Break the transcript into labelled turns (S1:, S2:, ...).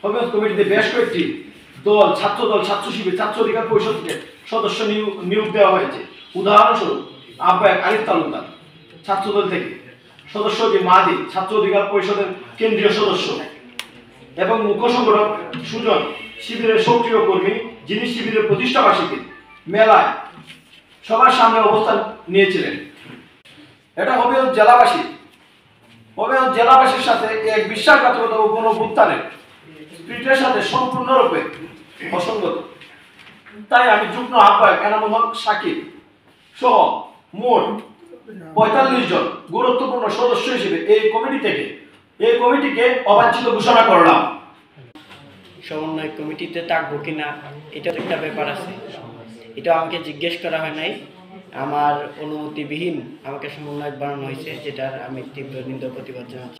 S1: হবিগঞ্জ কমিটিতে বেশ কয়েকটি দল, ছাত্র দল, ছাত্র শিবির, ছাত্র অধিকার পরিষদকে সদস্য নিয়োগ দেওয়া হয়েছে। উদাহরণস্বরূপ আহ্বায়ক আরিফ তালুকদার ছাত্রদল থেকে, সদস্য মাহাদি ছাত্র অধিকার পরিষদের কেন্দ্রীয় সদস্য, এবং মুখ্য সংগঠক সুজন শিবিরের সক্রিয় কর্মী, যিনি শিবিরের প্রতিষ্ঠাবার্ষিকী মেলায় সবার সামনে অবস্থান নিয়েছিলেন। এটা হবিগঞ্জ জেলাবাসীর সাথে এক বিশ্বাসঘাতকতা ও গণভুত্থানের স্পিরিটের সাথে সম্পূর্ণরূপে অসঙ্গত। তাই আমি যুগ্ম আহ্বায়ক এনামুল হক শাকিব সহ মোট ৪৫ জন গুরুত্বপূর্ণ সদস্য হিসেবে এই কমিটিকে অবাঞ্ছিত ঘোষণা করলাম।
S2: সমন্বয় কমিটিতে থাকবো কিনা এটা একটা ব্যাপার আছে, এটা আমাকে জিজ্ঞেস করা হয় নাই। আমার অনুমতিবিহীন আমাকে সমন্বয়ক বানানো হয়েছে, যেটার আমি তীব্র নিন্দা প্রতিবাদ জানাচ্ছি।